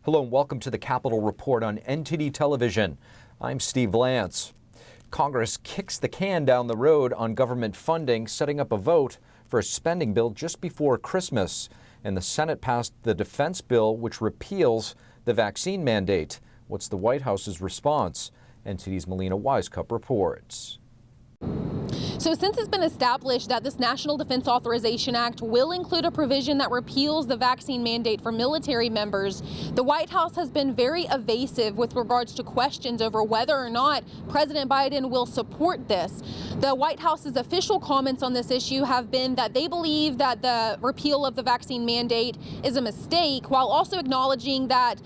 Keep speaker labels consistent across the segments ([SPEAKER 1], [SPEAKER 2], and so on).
[SPEAKER 1] Hello and welcome to the Capitol Report on NTD Television. I'm Steve Lance. Congress kicks the can down the road on government funding, setting up a vote for a spending bill just before Christmas. And the Senate passed the defense bill, which repeals the vaccine mandate. What's the White House's response? NTD's Melina Wisecup reports.
[SPEAKER 2] So since it's been established that this National Defense Authorization Act will include a provision that repeals the vaccine mandate for military members, the White House has been very evasive with regards to questions over whether or not President Biden will support this. The White House's official comments on this issue have been that they believe that the repeal of the vaccine mandate is a mistake, while also acknowledging that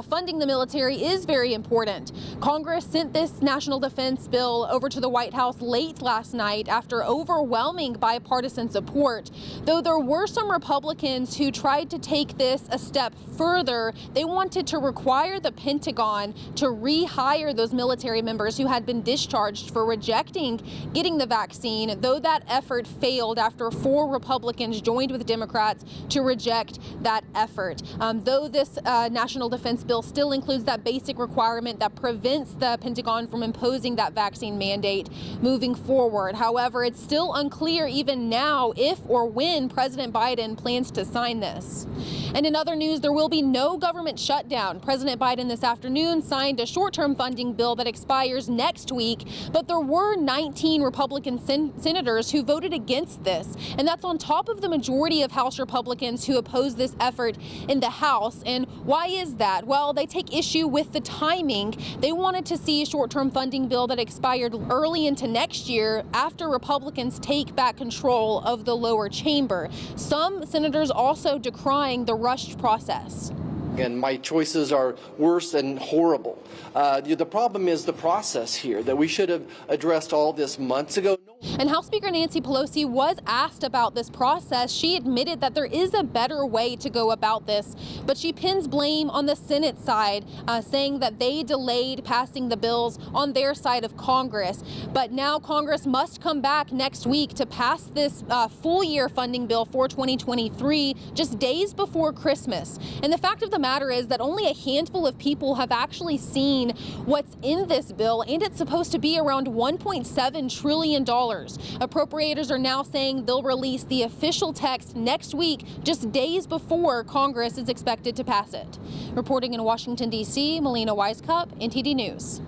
[SPEAKER 2] funding the military is very important. Congress sent this national defense bill over to the White House late last night after overwhelming bipartisan support. Though there were some Republicans who tried to take this a step further, they wanted to require the Pentagon to rehire those military members who had been discharged for rejecting getting the vaccine, though that effort failed after 4 Republicans joined with Democrats to reject that effort. Though this national defense bill still includes that basic requirement that prevents the Pentagon from imposing that vaccine mandate moving forward. However, it's still unclear even now if or when President Biden plans to sign this. And in other news, there will be no government shutdown. President Biden this afternoon signed a short-term funding bill that expires next week, but there were 19 Republican senators who voted against this. And that's on top of the majority of House Republicans who oppose this effort in the House. And why is that? Well, they take issue with the timing. They wanted to see a short-term funding bill that expired early into next year after Republicans take back control of the lower chamber. Some senators also decrying the rushed process.
[SPEAKER 3] And my choices are worse and horrible. The problem is the process here, that we should have addressed all this months ago.
[SPEAKER 2] And House Speaker Nancy Pelosi was asked about this process. She admitted that there is a better way to go about this, but she pins blame on the Senate side, saying that they delayed passing the bills on their side of Congress. But now Congress must come back next week to pass this full year funding bill for 2023, just days before Christmas. And the fact of the matter is that only a handful of people have actually seen what's in this bill, and it's supposed to be around $1.7 trillion. Appropriators are now saying they'll release the official text next week, just days before Congress is expected to pass it. Reporting in Washington, D.C., Melina Wisecup, NTD News.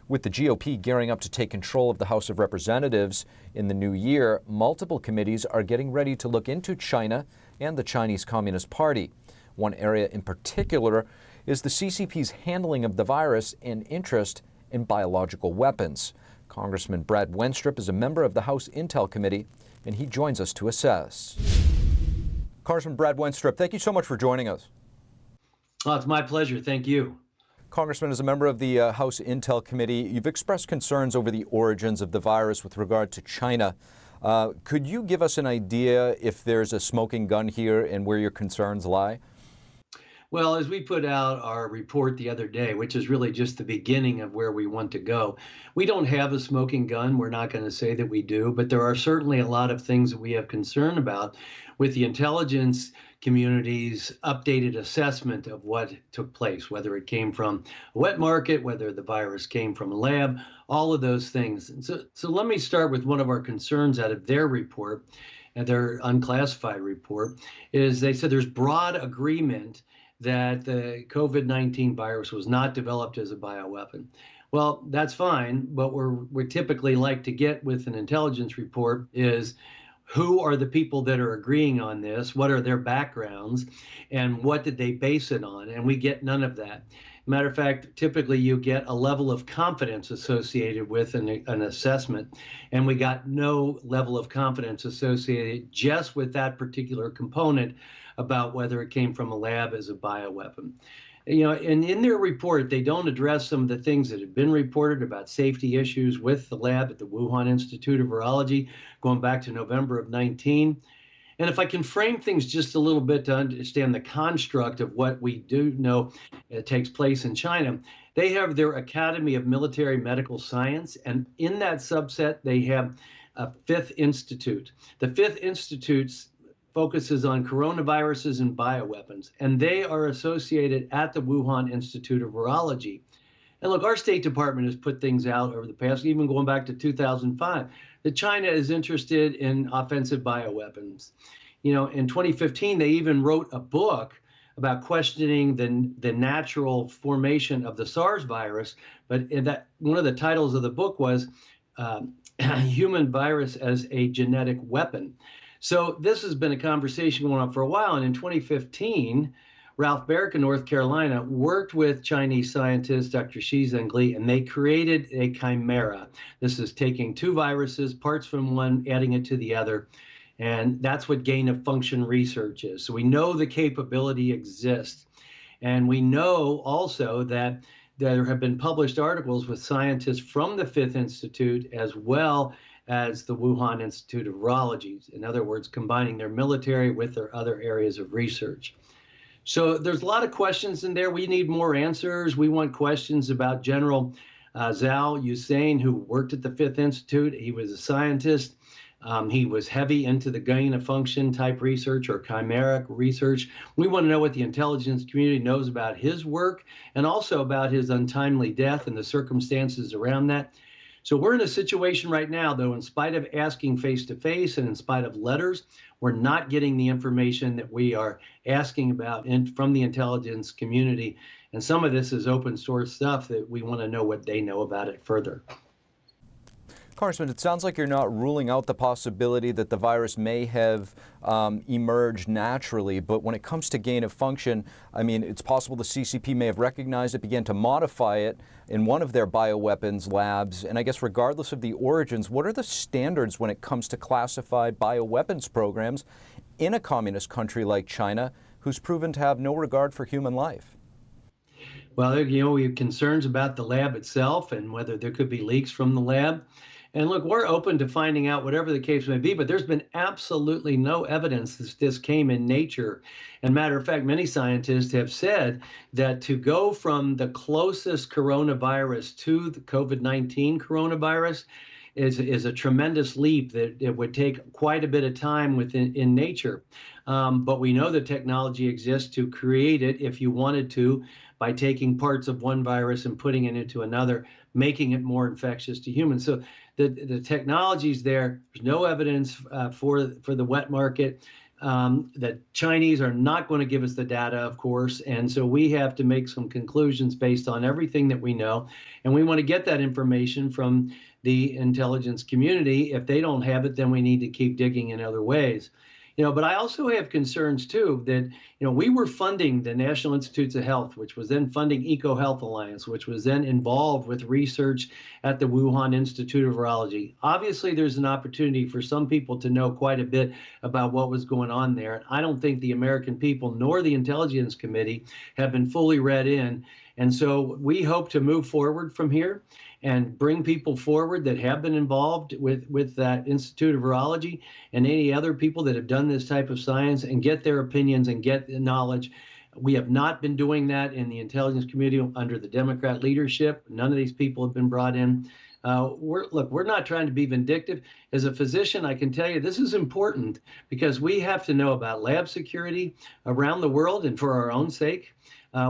[SPEAKER 1] With the GOP gearing up to take control of the House of Representatives in the new year, multiple committees are getting ready to look into China and the Chinese Communist Party. One area in particular is the CCP's handling of the virus and interest in biological weapons. Congressman Brad Wenstrup is a member of the House Intel Committee, and he joins us to assess. Congressman Brad Wenstrup, thank you so much for joining us.
[SPEAKER 4] Oh, it's my pleasure. Thank you.
[SPEAKER 1] Congressman, as a member of the House Intel Committee, you've expressed concerns over the origins of the virus with regard to China. Could you give us an idea if there's a smoking gun here and where your concerns lie?
[SPEAKER 4] Well, as we put out our report the other day, which is really just the beginning of where we want to go, we don't have a smoking gun. We're not going to say that we do, but there are certainly a lot of things that we have concern about with the intelligence community's updated assessment of what took place, whether it came from a wet market, whether the virus came from a lab, all of those things. And so let me start with one of our concerns out of their report, and their unclassified report, is they said there's broad agreement that the COVID-19 virus was not developed as a bioweapon. Well, that's fine, but we typically like to get with an intelligence report is who are the people that are agreeing on this, what are their backgrounds, and what did they base it on? And we get none of that. Matter of fact, typically you get a level of confidence associated with an assessment, and we got no level of confidence associated just with that particular component about whether it came from a lab as a bioweapon. You know, and in their report, they don't address some of the things that have been reported about safety issues with the lab at the Wuhan Institute of Virology going back to November of 19. And if I can frame things just a little bit to understand the construct of what we do know takes place in China, they have their Academy of Military Medical Science, and in that subset, they have a fifth institute. The fifth institute's focuses on coronaviruses and bioweapons, and they are associated at the Wuhan Institute of Virology. And look, our State Department has put things out over the past, even going back to 2005, that China is interested in offensive bioweapons. You know, in 2015, they even wrote a book about questioning the natural formation of the SARS virus. But that one of the titles of the book was Human Virus as a Genetic Weapon. So this has been a conversation going on for a while. And in 2015, Ralph Barrick in North Carolina worked with Chinese scientist Dr. Shi Zhengli, and they created a chimera. This is taking two viruses, parts from one, adding it to the other. And that's what gain of function research is. So we know the capability exists. And we know also that there have been published articles with scientists from the Fifth Institute as well as the Wuhan Institute of Virology. In other words, combining their military with their other areas of research. So there's a lot of questions in there. We need more answers. We want questions about General Zhao Yusane, who worked at the Fifth Institute. He was a scientist. He was heavy into the gain of function type research or chimeric research. We want to know what the intelligence community knows about his work and also about his untimely death and the circumstances around that. So we're in a situation right now, though, in spite of asking face-to-face and in spite of letters, we're not getting the information that we are asking about from the intelligence community. And some of this is open source stuff that we want to know what they know about it further.
[SPEAKER 1] Congressman, it sounds like you're not ruling out the possibility that the virus may have emerged naturally, but when it comes to gain of function, I mean, it's possible the CCP may have recognized it, began to modify it in one of their bioweapons labs, and I guess regardless of the origins, what are the standards when it comes to classified bioweapons programs in a communist country like China, who's proven to have no regard for human life?
[SPEAKER 4] Well, you know, we have concerns about the lab itself and whether there could be leaks from the lab. And look, we're open to finding out whatever the case may be, but there's been absolutely no evidence that this came in nature. And matter of fact, many scientists have said that to go from the closest coronavirus to the COVID-19 coronavirus is a tremendous leap that it would take quite a bit of time in nature. But we know the technology exists to create it if you wanted to by taking parts of one virus and putting it into another, making it more infectious to humans. So the technology's there. There's no evidence for the wet market. The Chinese are not going to give us the data, of course, and so we have to make some conclusions based on everything that we know, and we want to get that information from the intelligence community. If they don't have it, then we need to keep digging in other ways. You know, but I also have concerns too that, you know, we were funding the National Institutes of Health, which was then funding EcoHealth Alliance, which was then involved with research at the Wuhan Institute of Virology. Obviously, there's an opportunity for some people to know quite a bit about what was going on there. And I don't think the American people nor the Intelligence Committee have been fully read in. And so we hope to move forward from here and bring people forward that have been involved with that Institute of Virology and any other people that have done this type of science and get their opinions and get the knowledge. We have not been doing that in the intelligence community under the Democrat leadership. None of these people have been brought in. We're not trying to be vindictive. As a physician, I can tell you this is important because we have to know about lab security around the world and for our own sake.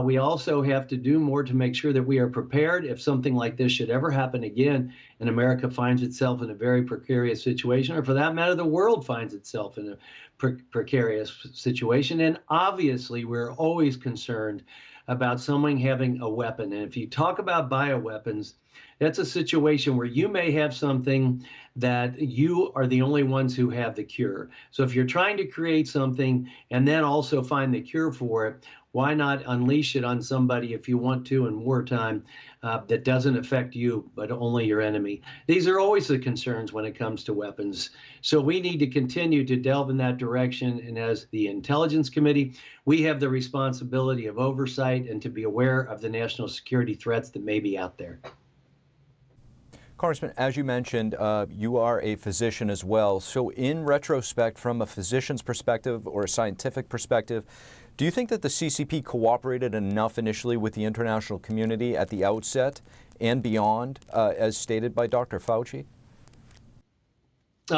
[SPEAKER 4] We also have to do more to make sure that we are prepared if something like this should ever happen again and America finds itself in a very precarious situation, or for that matter, the world finds itself in a precarious situation. And obviously, we're always concerned about someone having a weapon. And if you talk about bioweapons, that's a situation where you may have something that you are the only ones who have the cure. So if you're trying to create something and then also find the cure for it, why not unleash it on somebody if you want to in wartime that doesn't affect you, but only your enemy? These are always the concerns when it comes to weapons. So we need to continue to delve in that direction. And as the Intelligence Committee, we have the responsibility of oversight and to be aware of the national security threats that may be out there.
[SPEAKER 1] Congressman, as you mentioned, you are a physician as well. So in retrospect, from a physician's perspective or a scientific perspective, do you think that the CCP cooperated enough initially with the international community at the outset and beyond, as stated by Dr. Fauci?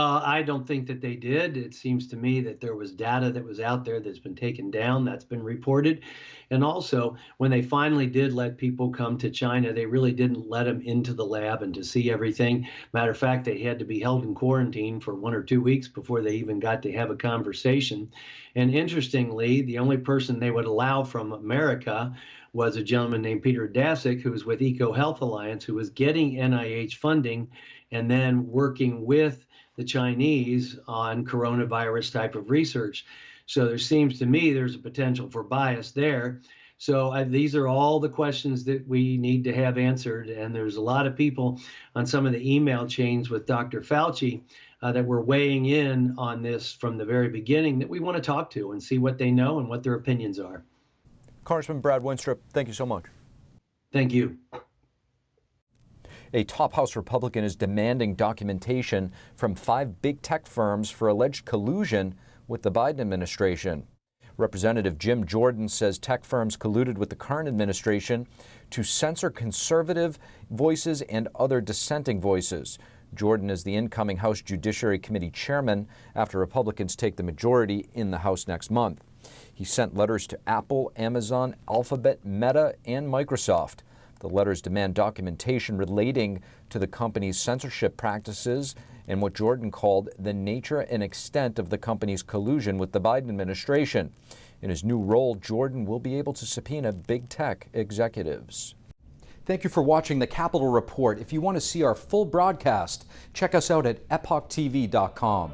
[SPEAKER 4] I don't think that they did. It seems to me that there was data that was out there that's been taken down, that's been reported. And also, when they finally did let people come to China, they really didn't let them into the lab and to see everything. Matter of fact, they had to be held in quarantine for 1 or 2 weeks before they even got to have a conversation. And interestingly, the only person they would allow from America was a gentleman named Peter Daszak, who was with EcoHealth Alliance, who was getting NIH funding and then working with the Chinese on coronavirus type of research. So there seems to me there's a potential for bias there. So these are all the questions that we need to have answered. And there's a lot of people on some of the email chains with Dr. Fauci that were weighing in on this from the very beginning that we want to talk to and see what they know and what their opinions are.
[SPEAKER 1] Congressman Brad Wenstrup, thank you so much.
[SPEAKER 4] Thank you.
[SPEAKER 1] A top House Republican is demanding documentation from 5 big tech firms for alleged collusion with the Biden administration. Representative Jim Jordan says tech firms colluded with the current administration to censor conservative voices and other dissenting voices. Jordan is the incoming House Judiciary Committee chairman after Republicans take the majority in the House next month. He sent letters to Apple, Amazon, Alphabet, Meta, and Microsoft. The letters demand documentation relating to the company's censorship practices and what Jordan called the nature and extent of the company's collusion with the Biden administration. In his new role, Jordan will be able to subpoena big tech executives. Thank you for watching the Capitol Report. If you want to see our full broadcast, check us out at epochtv.com.